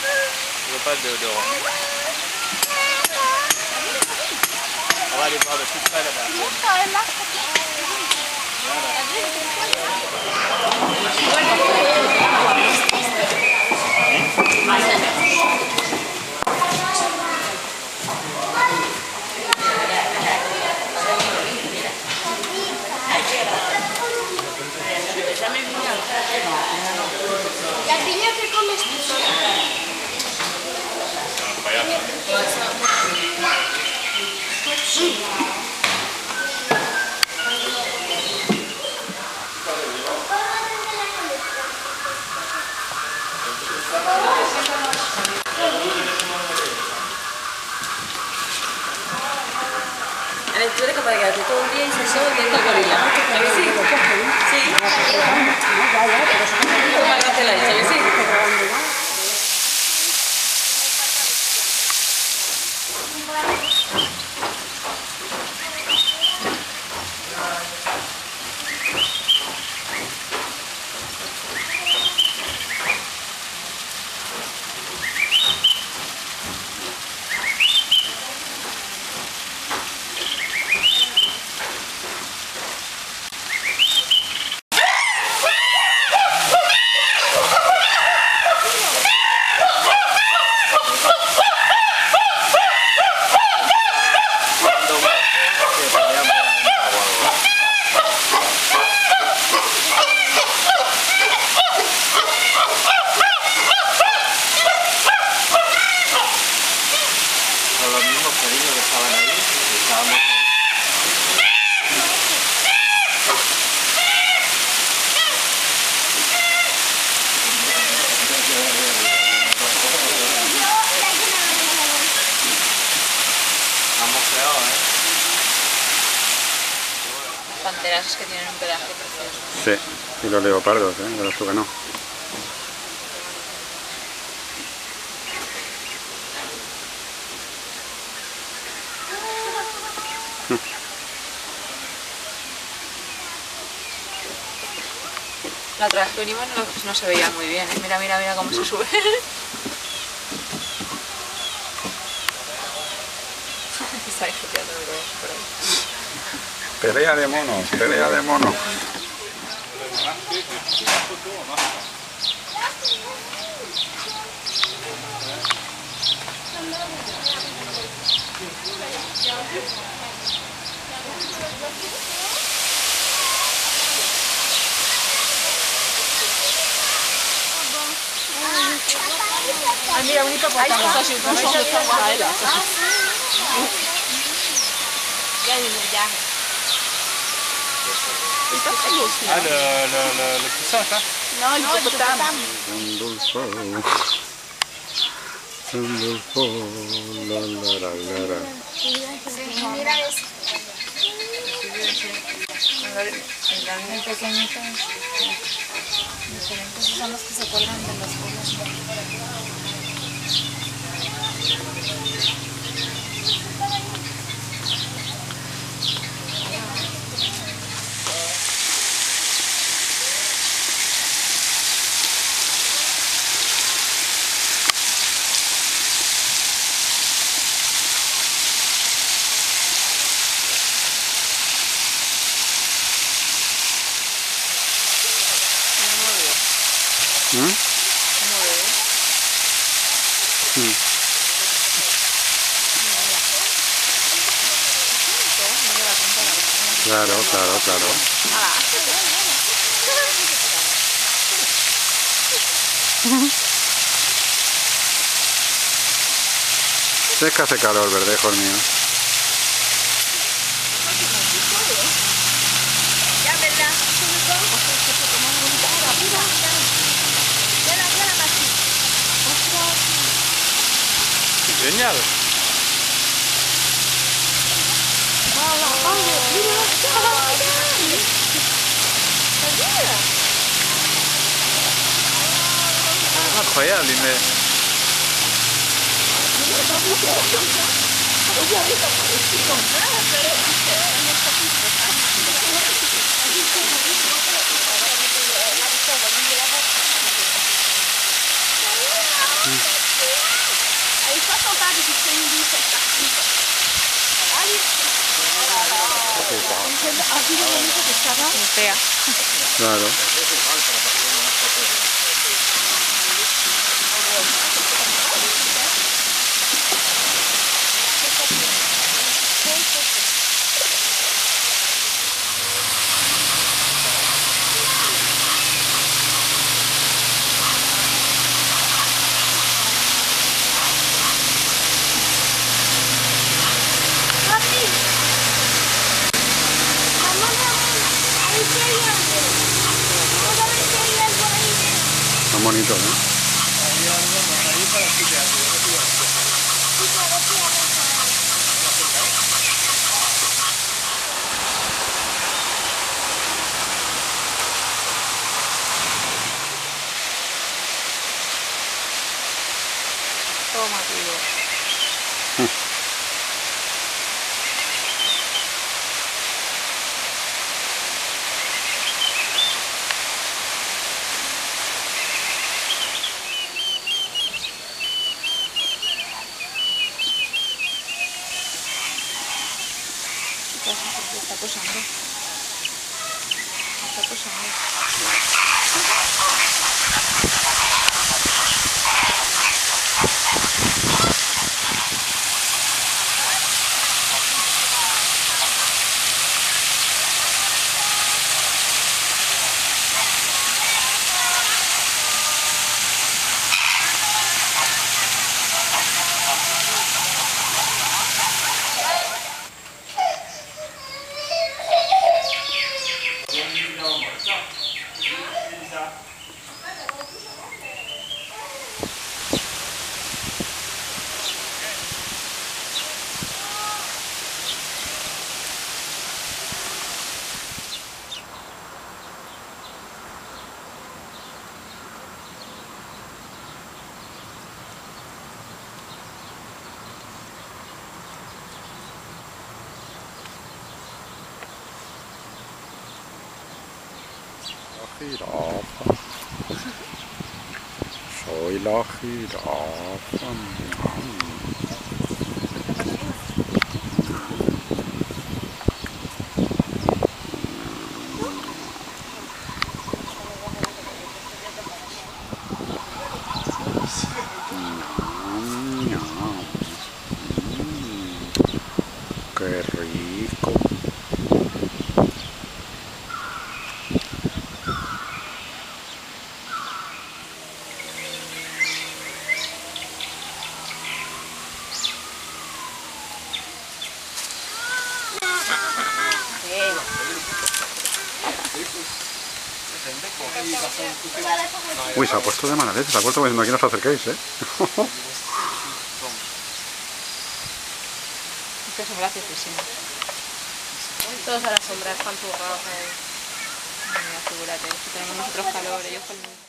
Il n'y a pas de d'orange. On va aller voir de plus près là-bas. ¿La piña que comes tú? Tú eres capaz de quedarte todo el día y ser solo viendo el gorila. ¿A que sí? Sí. ¿Cómo agarraste la hecha? ¿A que sí? Los mismos cariños que estaban ahí, estábamos ahí. Vamos feo, Panteras es que tienen un pelaje precioso. Sí, y los leopardos, verás tú que no. La otra vez que venimos no se veía muy bien, ¿eh? Mira, mira, mira cómo se sube. Está disfrutando de todo por ahí. Pelea de monos, pelea de monos. Ah, mira, un hipopótamo. Ya, ya. Ah, le poussin, ça? No, el hipopótamo. Sandulfo, la la la la. Mira eso. El pequeñito. Diferentes son los que se cuelgan de las cosas. Claro, claro, claro. Es que hace calor, verdejo el mío. Ya, ¿verdad? Génial! Incroyable, mais... Mm. Aquí lo bonito que estaba. Fea. Claro. Papi, vamos a ver si hay algo. Vamos a ver si hay algo ahí dentro. Son bonitos, ¿no? Sí, claro que hay algo. Toma, tío. Está posando. Está posando. La jirafa. Soy la jirafa. Qué rico. Uy, se ha puesto de mala leche, se ha puesto diciendo aquí no os acerquéis, ¿eh? Estas son graciosísimas. Todos a la sombra, están zurrados. Mira, figúrate, si tenemos nosotros calor, ellos con...